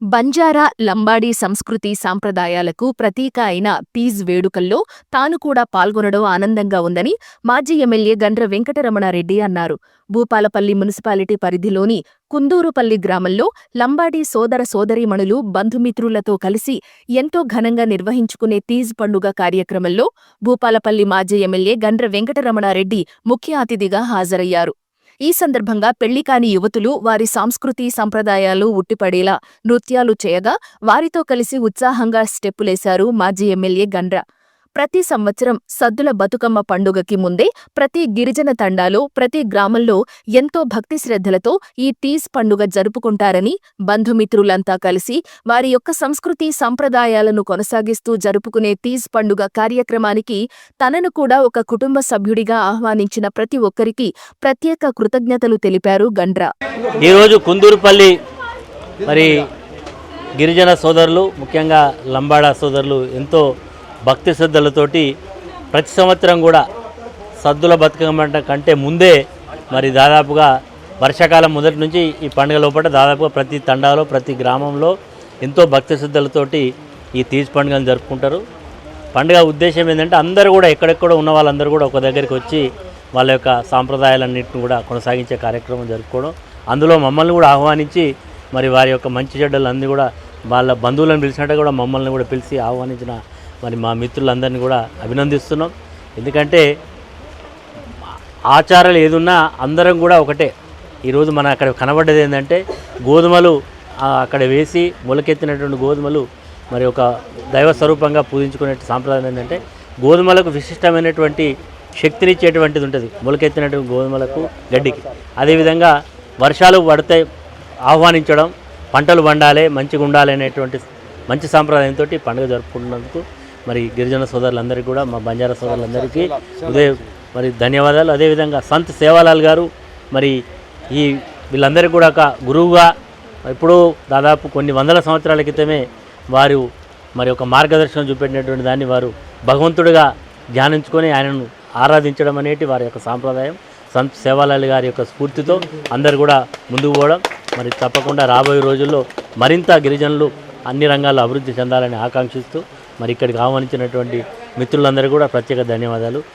బంజారా, లంబాడీ సంస్కృతి సాంప్రదాయాలకు ప్రతీక అయిన తీజ్ వేడుకల్లో తాను కూడా పాల్గొనడం ఆనందంగా ఉందని మాజీ ఎమ్మెల్యే గండ్ర వెంకటరమణారెడ్డి అన్నారు. భూపాలపల్లి మున్సిపాలిటీ పరిధిలోని కుందూరుపల్లి గ్రామంలో లంబాడీ సోదర సోదరీమణులు బంధుమిత్రులతో కలిసి ఎంతో ఘనంగా నిర్వహించుకునే తీజ్ పండుగ కార్యక్రమంలో భూపాలపల్లి మాజీ ఎమ్మెల్యే గండ్ర వెంకటరమణారెడ్డి ముఖ్య అతిథిగా హాజరయ్యారు. ఈ సందర్భంగా పెళ్లికాని యువతులు వారి సంస్కృతి సంప్రదాయాలు ఉట్టిపడేలా నృత్యాలు చేయగా వారితో కలిసి ఉత్సాహంగా స్టెప్పులేశారు మాజీ ఎమ్మెల్యే గండ్ర. ప్రతి సంవత్సరం సద్దుల బతుకమ్మ పండుగకి ముందే ప్రతి గిరిజన తండాలో ప్రతి గ్రామంలో ఎంతో భక్తి శ్రద్ధలతో ఈ తీజ్ పండుగ జరుపుకుంటారని, బంధుమిత్రులంతా కలిసి వారి యొక్క సంస్కృతి సంప్రదాయాలను కొనసాగిస్తూ జరుపుకునే తీజ్ పండుగ కార్యక్రమానికి తనను కూడా ఒక కుటుంబ సభ్యుడిగా ఆహ్వానించిన ప్రతి ఒక్కరికి ప్రత్యేక కృతజ్ఞతలు తెలిపారు గండ్ర. ఈరోజు కుందూరుపల్లి మరి గిరిజన సోదరులు, ముఖ్యంగా లంబాడా సోదరులు ఎంతో భక్తి శ్రద్ధలతోటి ప్రతి సంవత్సరం కూడా సద్దుల బతుకమ్మ కంటే ముందే మరి దాదాపుగా వర్షాకాలం మొదటి నుంచి ఈ పండుగ లోపల దాదాపుగా ప్రతి తండాలో ప్రతి గ్రామంలో ఎంతో భక్తి శ్రద్ధలతోటి ఈ తీజ్ పండుగను జరుపుకుంటారు. పండుగ ఉద్దేశం ఏంటంటే అందరూ కూడా ఎక్కడెక్కడ ఉన్న వాళ్ళందరూ కూడా ఒక దగ్గరికి వచ్చి వాళ్ళ యొక్క సాంప్రదాయాలన్నింటిని కూడా కొనసాగించే కార్యక్రమం జరుపుకోవడం, అందులో మమ్మల్ని కూడా ఆహ్వానించి మరి వారి యొక్క మంచి చెడ్డలు అన్నీ కూడా వాళ్ళ బంధువులను పిలిచినట్టు కూడా మమ్మల్ని కూడా పిలిచి ఆహ్వానించిన మరి మా మిత్రులందరినీ కూడా అభినందిస్తున్నాం. ఎందుకంటే ఆచారాలు ఏదున్నా అందరం కూడా ఒకటే. ఈరోజు మన అక్కడ కనబడ్డది ఏంటంటే గోధుమలు అక్కడ వేసి మొలకెత్తినటువంటి గోధుమలు మరి ఒక దైవ స్వరూపంగా పూజించుకునే సాంప్రదాయం ఏంటంటే గోధుమలకు విశిష్టమైనటువంటి శక్తినిచ్చేటువంటిది ఉంటుంది మొలకెత్తినటువంటి గోధుమలకు, గడ్డికి. అదేవిధంగా వర్షాలు పడితే ఆహ్వానించడం, పంటలు పండాలి, మంచిగా ఉండాలి అనేటువంటి మంచి సాంప్రదాయంతో పండుగ జరుపుకుంటున్నందుకు మరి గిరిజన సోదరులందరికీ కూడా, మా బంజారా సోదరులందరికీ మరి ధన్యవాదాలు. అదేవిధంగా సంత్ సేవాలాల్ గారు మరి వీళ్ళందరికీ కూడా ఒక గురువుగా ఇప్పుడు దాదాపు కొన్ని వందల సంవత్సరాల క్రితమే వారు మరి ఒక మార్గదర్శనం చూపెట్టినటువంటి దాన్ని వారు భగవంతుడిగా ధ్యానించుకొని ఆయనను ఆరాధించడం అనేది వారి యొక్క సాంప్రదాయం. సంత్ సేవాలాల్ గారి యొక్క స్ఫూర్తితో అందరు కూడా ముందుకు పోవడం, మరి తప్పకుండా రాబోయే రోజుల్లో మరింత గిరిజనులు అన్ని రంగాల్లో అభివృద్ధి చెందాలని ఆకాంక్షిస్తూ మరి ఇక్కడికి ఆహ్వానించినటువంటి మిత్రులందరూ కూడా ప్రత్యేక ధన్యవాదాలు.